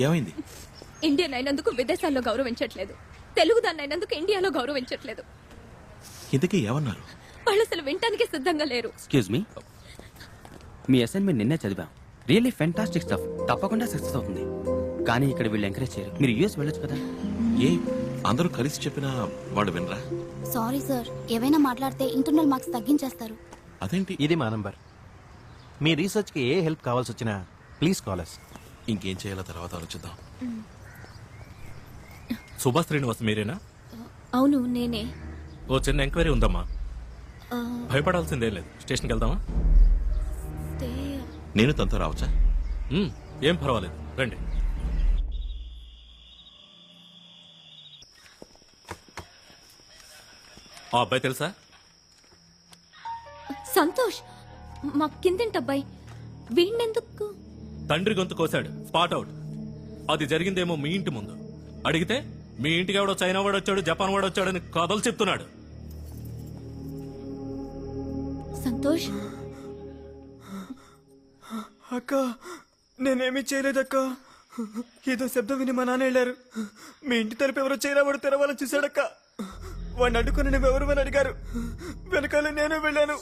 ఏమైంది? ఇండియన్ అయినందుకు విదేశాల్లో గౌరవించట్లేదు, తెలుగుదాన్ని అయినందుకు ఇండియాలో గౌరవించట్లేదు. ఇంతకీ ఏమన్నారు? వాళ్ళు అసలు వినటానికి సిద్ధంగా లేరు. ఎక్స్క్యూజ్ మీ, మీ అసైన్మెంట్ నిన్నే చదివాం. Really fantastic stuff. తప్పకుండా సక్సెస్ అవుతుంది. కానీ ఇక్కడ వీళ్ళు ఎంకరేజ్ చేయరు. మీరు యూఎస్ వెళ్ళొచ్చు కదా. ఏ అందరూ కలిసి చెప్పినా వాళ్ళు వినరా? సారీ సార్, ఏవైనా మాట్లాడితే ఇంటర్నల్ మార్క్స్ తగ్గించేస్తారు. అదేంటి? ఇది మా నంబర్. మీ రీసెర్చ్ కి ఏ హెల్ప్ కావాల్సి వచ్చినా ప్లీజ్ కాల్ us. ఇంకేం చేయాలో తర్వాత ఆలోచిద్దాం. సుభాష్ శ్రీనివాస్ మీరేనా? అవును నేనే. ఓ చిన్న ఎంక్వైరీ ఉందమ్మా. భయపడాల్సిందేం లేదు. స్టేషన్కి వెళ్దామా? నేను తనతో రావచ్చా? ఏం పర్వాలేదు, రండి. ఆ అబ్బాయి తెలుసా? సంతోష్, మా కిందింటి అబ్బాయి. వీణెందుకు? తండ్రి గొంతు కోసాడు, స్పాట్ అవుట్. అది జరిగిందేమో మీ ఇంటి ముందు. అడిగితే మీ ఇంటికి ఎవడో చైనా వాడు వచ్చాడు, జపాన్ వాడు వచ్చాడని కథలు చెప్తున్నాడు. సంతోష్, అక్క నేనేమీ చేయలేదక్క. ఏదో శబ్దం విని మా నాన్న వెళ్ళారు. మీ ఇంటి తలుపు ఎవరో చైనా వాడు తెరవాలని చూశాడక్క. వాడిని అడ్డుకుని నువ్వెవరు అని అడిగారు. వెనకాల నేనే వెళ్ళాను.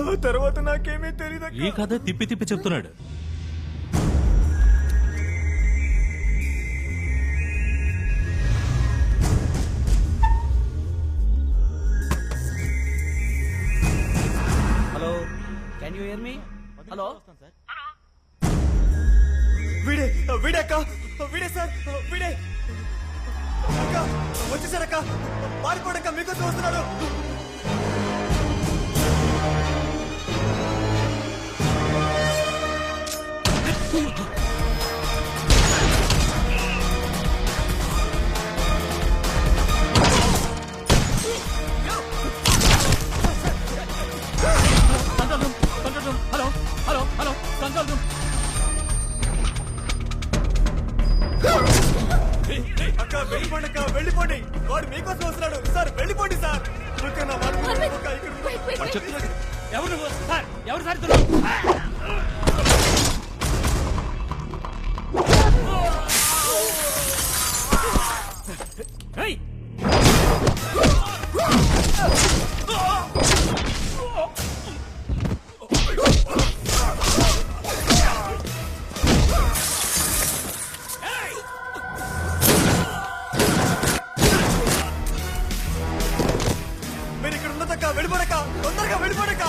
ఆ తర్వాత నాకేమీ తెలియదు. ఈ కథ తిప్పి తిప్పి చెప్తున్నాడు. Hello, can you here me? Hello, వీడే వీడే అక్క, వీడే సార్, వీడే అక్క. వచ్చేసారక్క, పారిపోడక్క, మీకోసం వస్తున్నాడు. అక్క వెళ్ళిపోండి, అక్క వెళ్ళిపోండి. వాడు మీకోసం వస్తున్నాడు సార్, వెళ్ళిపోండి సార్. ఎవరు సార్? మీరు ఇక్కడ ఉన్నదక్క, వెళ్ళిపోడక్క, తొందరగా వెళ్ళిపోడక్క.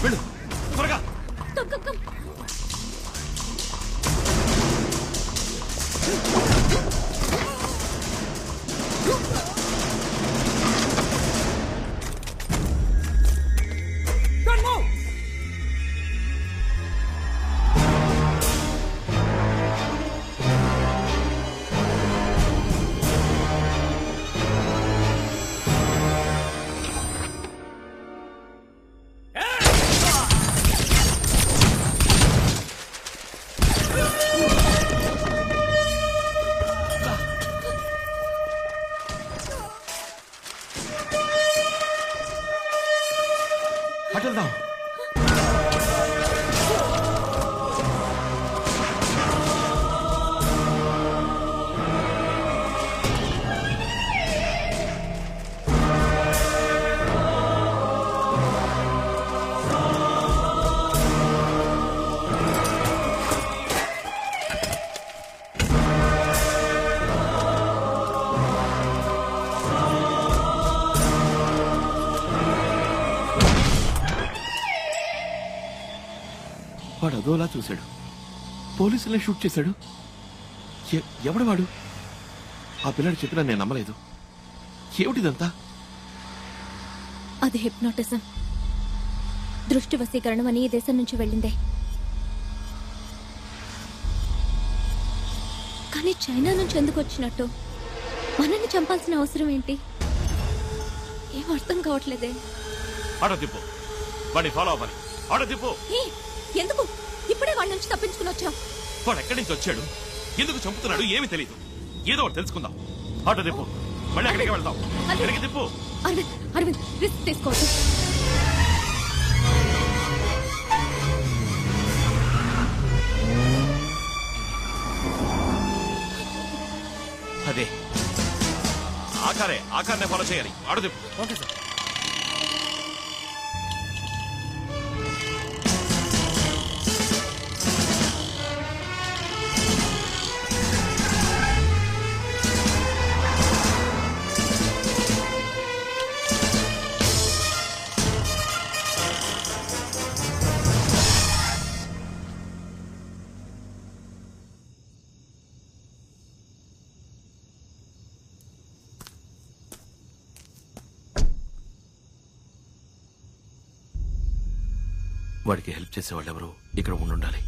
వెళ్ళు త్వరగా. అటెళ్దాం. వాడు అదోలా చూశాడు, పోలీసులే షూట్ చేశాడు. ఎవడు వాడు? ఆ పిల్లాడు చెప్పినా నేను నమ్మలేదు. ఏమిటిదంతా? అది హిప్నోటిజం, దృష్టి వశీకరణం అని ఈ దేశం నుంచి వెళ్ళిందే. కానీ చైనా నుంచి ఎందుకు వచ్చినట్టు? మనల్ని చంపాల్సిన అవసరం ఏంటి? ఏం అర్థం కావట్లేదే. ఆటో తిప్పు, వాడిని ఫాలో అవ్వాలి. ఆటో తిప్పు. ఎందుకు ఇప్పుడే వాడి నుంచి తప్పించుకుని వచ్చావు? వాడు ఎక్కడి నుంచి వచ్చాడు, ఎందుకు చంపుతున్నాడు ఏమీ తెలియదు. ఏదో ఒకటి తెలుసుకుందాం. ఆటో తిప్పు. మళ్ళీ అక్కడికి వెళ్తాం. వెనక్కి తిప్పు. అరవింద్ అరవింద్ రిస్క్ తీసుకోవద్దు. అదే ఆకారనే ఫాలో చేయాలి. ఆడు తిప్పు. Okay sir. వాడికి హెల్ప్ చేసే వాళ్ళు ఎవరు ఇక్కడ ఉండాలి.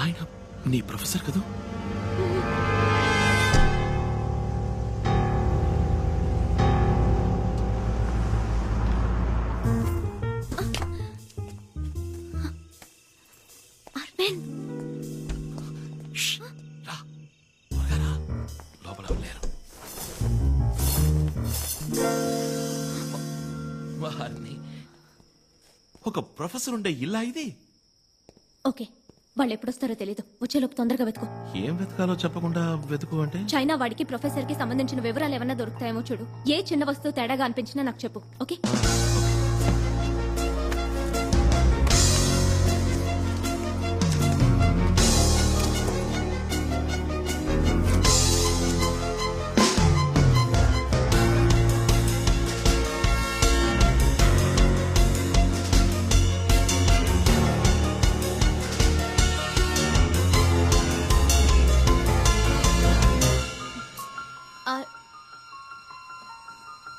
ఆయన నీ ప్రొఫెసర్ కదా? అరవింద్ రా, త్వరగా రా. లోపల లేరు. వారిని ఒక ప్రొఫెసర్ ఉండే ఇల్లా ఇది? ఓకే, వాళ్ళు ఎప్పుడొస్తారో తెలీదు. వచ్చేలోపు తొందరగా వెతుకు. ఏం వెతకాలో చెప్పకుండా వెతుకు అంటే? చైనా వాడికి ప్రొఫెసర్ కి సంబంధించిన వివరాలు ఏమన్నా దొరుకుతాయేమో చూడు. ఏ చిన్న వస్తువు తేడాగా అనిపించినా నాకు చెప్పు. ఓకే?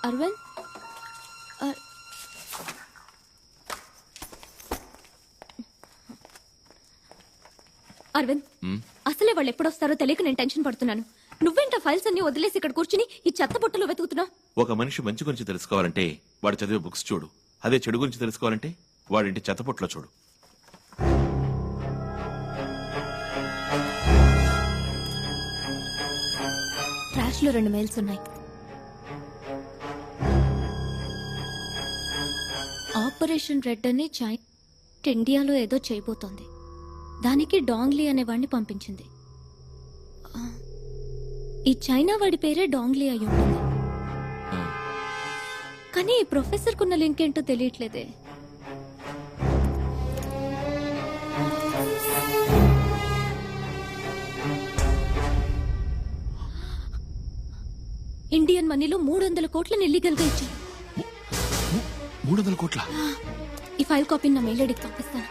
అరవింద్ అరవింద్, అసలే వాళ్ళు ఎప్పుడొస్తారో తెలియక నేను టెన్షన్ పడుతున్నాను. నువ్వేంట ఫైల్స్ అన్ని వదిలేసి ఇక్కడ కూర్చుని ఈ చెత్త బుట్టలో వెతుకుతున్నావు? ఒక మనిషి మంచి గురించి తెలుసుకోవాలంటే వాడు చదివే బుక్స్ చూడు. అదే చెడు గురించి తెలుసుకోవాలంటే వాడింటి చెత్తపొట్లో చూడు. ట్రాష్ లో 2 మెయిల్స్ ఉన్నాయి. ఆపరేషన్ రెడ్ అని ఇండియాలో ఏదో చేయబోతోంది. దానికి డాంగ్లీ అనేవాడిని పంపించింది. ఈ చైనా వాడి పేరే డాంగ్లీ అయి ఉంటుంది. కానీ ఈ ప్రొఫెసర్ కున్న లింక్ ఏంటో తెలియట్లేదే. ఇండియన్ మనీలో 300 కోట్లను ఇల్లీగల్ గా ఇచ్చారు. 300 కోట్ల? ఈ ఫైల్ కాపీని నా మెయిల్ ఐడికి పంపిస్తాను.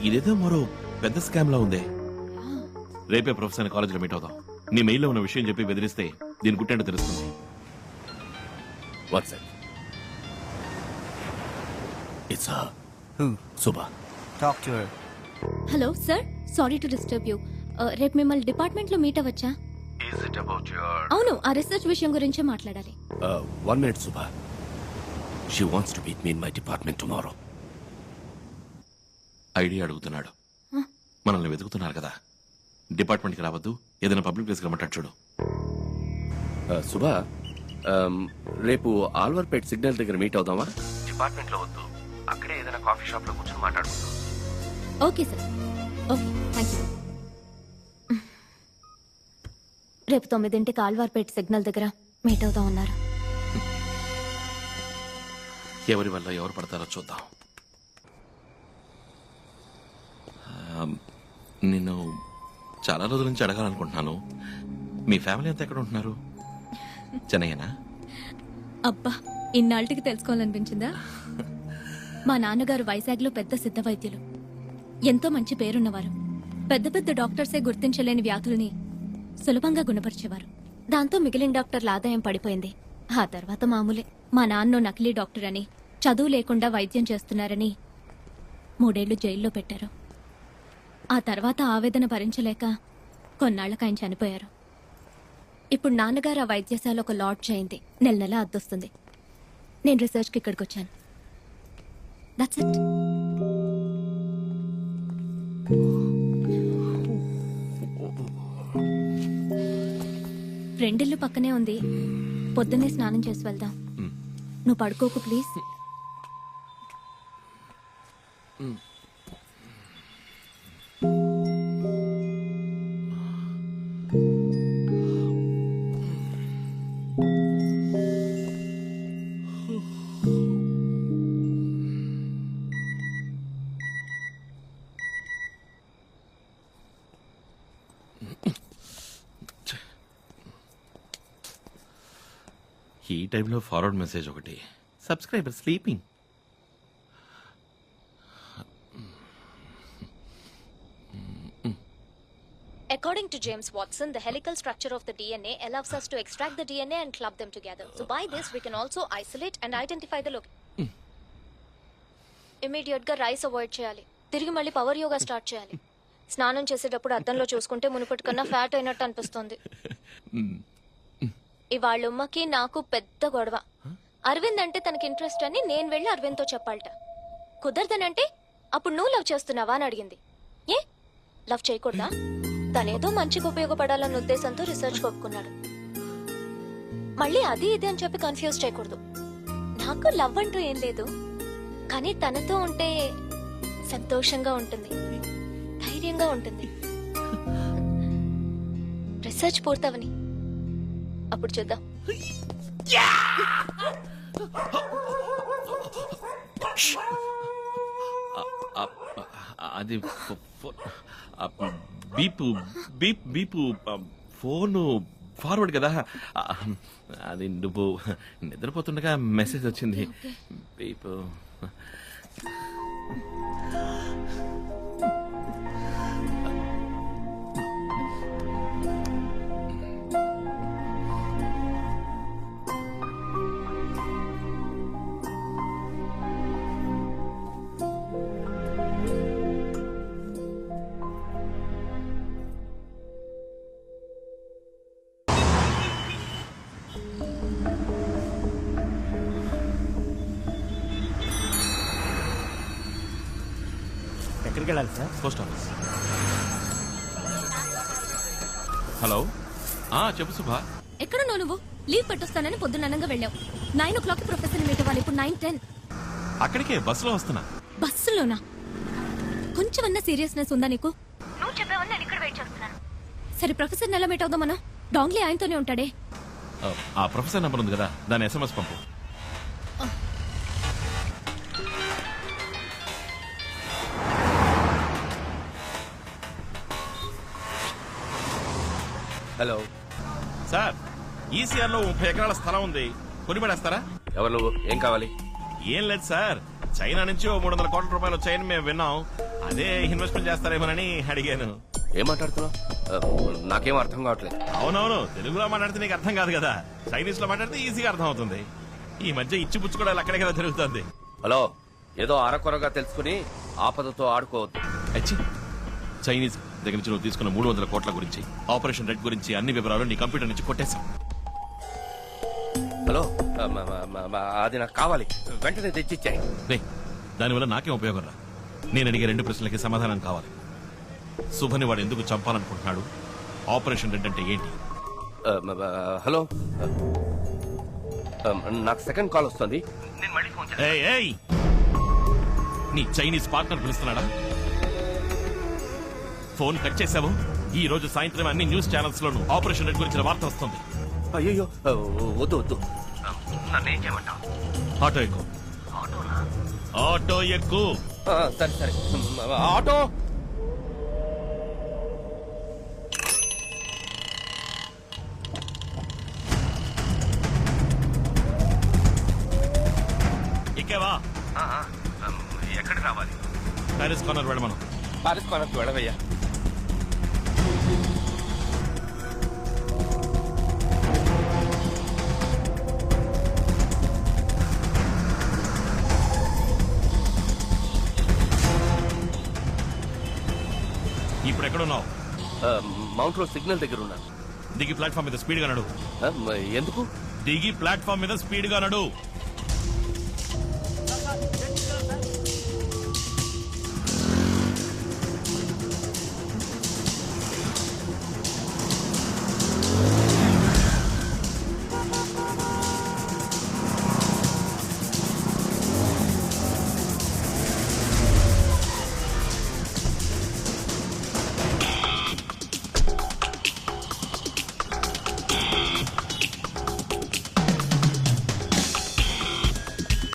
ఇదేదో మరో పెద్ద స్కామ్ లా ఉందే. రేపే ప్రొఫెసర్ కాలేజీలో మీట్ అవుదాం. నీ మెయిల్లో ఉన్న విషయం చెప్పి బెదిరిస్తే దీని గుట్టేంటో తెలుస్తుంది. WhatsApp it's Suba. Talk to her. Hello sir, sorry to disturb you. రేపు మిమ్మల్ని డిపార్ట్మెంట్ లో మీట్ అవ్వచ్చా? అవును, ఆ రీసెర్చ్ విషయం గురించే మాట్లాడాలి. 1 minute, Subha. She wants to meet me in my department tomorrow. Idea అడుగుతున్నాడు. మనల్ని వెతుకుతున్నారు కదా, డిపార్ట్మెంట్కి రావద్దు, ఏదైనా పబ్లిక్ ప్లేస్కి రమ్మంటాడు చూడు. సుభా, రేపు ఆల్వర్పేట్ సిగ్నల్ దగ్గర మీట్ అవుదామా? డిపార్ట్మెంట్ లో వద్దు, అక్కడే ఏదైనా కాఫీ షాప్ లో కూర్చొని మాట్లాడుకుందాం. Okay sir, okay, thank you. రేపు 9ంటికి ఆల్వార్పేట్ సిగ్నల్ దగ్గర మీట్ అవుదాం అన్నారు. ఎవరి వల్ల ఎవరు పడతారో చూద్దాం. నిన్ను చాలా రోజుల నుంచి అడగాలనుకుంటున్నాను. మీ ఫ్యామిలీ అంతా ఎక్కడ ఉంటున్నారు? చెన్నయ్యనా? అబ్బా, ఇన్నాళ్ళకి తెలుసుకోవాలనిపించిందా? మా నాన్నగారు వైజాగ్లో పెద్ద సిద్ధ వైద్యులు. ఎంతో మంచి పేరున్నవారు. పెద్ద పెద్ద డాక్టర్సే గుర్తించలేని వ్యాధుల్ని సులభంగా గుణపరిచేవారు. దాంతో మిగిలిన డాక్టర్ల ఆదాయం పడిపోయింది. ఆ తర్వాత మామూలే. మా నాన్న నకిలీ డాక్టర్ అని, చదువు లేకుండా వైద్యం చేస్తున్నారని 3 ఏళ్లు జైల్లో పెట్టారు. ఆ తర్వాత ఆవేదన భరించలేక కొన్నాళ్ళకి ఆయన చనిపోయారు. ఇప్పుడు నాన్నగారు ఆ వైద్యశాల ఒక లాడ్జ్ అయింది. నెల నెల అద్దొస్తుంది. నేను రీసెర్చ్కి ఇక్కడికి వచ్చాను. That's it. ఫ్రెండిల్లు పక్కనే ఉంది. పొద్దున్నే స్నానం చేసి వెళ్దాం. నువ్వు పడుకోకు ప్లీజ్. ఈ టైంలో ఫార్వర్డ్ మెసేజ్ ఒకటి. Subscriber sleeping. According to James Watson, the helical structure of the DNA allows us to extract the DNA and club them together. So by this, we can also isolate and identify the location. Immediate గా rice avoid చేయాలి. తిరిగి మళ్ళీ power yoga start చేయాలి. స్నానం చేసేటప్పుడు అద్దంలో చూసుకుంటే మునుపటి కన్నా ఫ్యాట్ అయినట్టు అనిపిస్తుంది. ఇవాళ ఉమ్మకి నాకు పెద్ద గొడవ. అరవింద్ అంటే తనకి ఇంట్రెస్ట్ అని నేను వెళ్ళి అరవింద్తో చెప్పాలట. కుదరదనంటే అప్పుడు నువ్వు లవ్ చేస్తున్నావా అని అడిగింది. ఏ లవ్ చేయకూడదా? తనేదో మంచిగా ఉపయోగపడాలన్న ఉద్దేశంతో రీసెర్చ్ ఒప్పుకున్నాడు. మళ్ళీ అది ఇది అని చెప్పి కన్ఫ్యూజ్ చేయకూడదు. నాకు లవ్ అంటూ ఏం లేదు, కానీ తనతో ఉంటే సంతోషంగా ఉంటుంది, ధైర్యంగా ఉంటుంది. రీసెర్చ్ పూర్తవని అప్పుడు చూద్దాం. అది బీపు బీప్ బీపు ఫోను ఫార్వర్డ్ కదా. అది నువ్వు నిద్రపోతుండగా మెసేజ్ వచ్చింది. బీపు ఎక్కడికి వెళ్ళాలి సార్? Post office. హలో, చెప్పు సుభా. ఎక్కడున్నావు నువ్వు? లీవ్ పెట్టొస్తానని పొద్దున్న అనంగా వెళ్ళావు. 9 o'clock ప్రొఫెసర్ మీట్ అవ్వాలి. ఇప్పుడు 9:10. అక్కడికే బస్సులో వస్తున్నా. బస్సులోనా? కొంచెమన్నా సీరియస్నెస్ ఉందా నీకు? నువ్వు చెప్పావని నేను ఇక్కడ వెయిట్ చేస్తున్నాను. సరే ప్రొఫెసర్ ఎలా మీట్ అవుదాం మనం? డాంగ్లీ ఆయనతోనే ఉంటాడే. ఆ ప్రొఫెసర్ నెంబర్ ఉంది కదా, దాని SMS పంపు. హలో సార్, ఈసీఆర్ లో 30 ఎకరాల స్థలం ఉంది, కొని పడేస్తారా? ఎవరు నువ్వు? ఏం కావాలి? ఏం లేదు సార్, చైనా నుంచి 300 కోట్ల రూపాయలు వచ్చాయని మేము విన్నాం. అదే ఇన్వెస్ట్మెంట్ చేస్తారేమోనని అడిగాను. ఏం మాట్లాడుతున్నావు? నాకేం అర్థం కావట్లేదు. అవునవును, తెలుగులో మాట్లాడితే నీకు అర్థం కాదు కదా, చైనీస్ లో మాట్లాడితే ఈజీగా అర్థం అవుతుంది. ఈ మధ్య ఇచ్చిపుచ్చుకోవడాలు అక్కడే కదా జరుగుతుంది. హలో, ఏదో అరకొరగా తెలుసుకుని ఆపదతో ఆడుకోవద్దు. అచ్చి, చైనీస్ దగ్గర నుంచి నువ్వు తీసుకున్న 300 కోట్ల గురించి, ఆపరేషన్ రెడ్ గురించి అన్ని వివరాలు నీ కంప్యూటర్ నుంచి కొట్టేశాం. హలో, అది నాకు కావాలి, వెంటనే తెచ్చిచ్చాయి. దానివల్ల నాకేం ఉపయోగం రా? నేను అడిగే 2 ప్రశ్నలకి సమాధానం కావాలి. శుభని వాడు ఎందుకు చంపాలనుకుంటున్నాడు? ఆపరేషన్ రెడ్ అంటే ఏంటి? హలో, నాకు సెకండ్ కాల్ వస్తుంది. నేను మళ్ళీ ఫోన్ చేస్తాను. ఏయ్, నీ చైనీస్ పార్ట్నర్ పిలుస్తున్నాడా? ఫోన్ కట్ చేశావు. ఈ రోజు సాయంత్రం అన్ని న్యూస్ ఛానల్స్ లోను ఆపరేషన్ రెడ్ గురించిన వార్త వస్తుంది. అయ్యో, వద్దు వద్దు. నన్నేం చేయమంటావు? ఆటో ఎక్కు. ఆటో ఎక్కు. సరే సరే, ఆటో. ఇకేవా? ఎక్కడికి రావాలి? ప్యారిస్ కార్నర్ వెళ్ళమను. పారిస్ కార్నర్కి వెళ్ళవయ్యా. ఇప్పుడు ఎక్కడున్నావు? మౌంట్ రోడ్ సిగ్నల్ దగ్గర ఉన్నాను. దిగి ప్లాట్ఫామ్ మీద స్పీడ్ గా నడు. ఎందుకు? దిగి ప్లాట్ఫామ్ మీద స్పీడ్ గా నడు.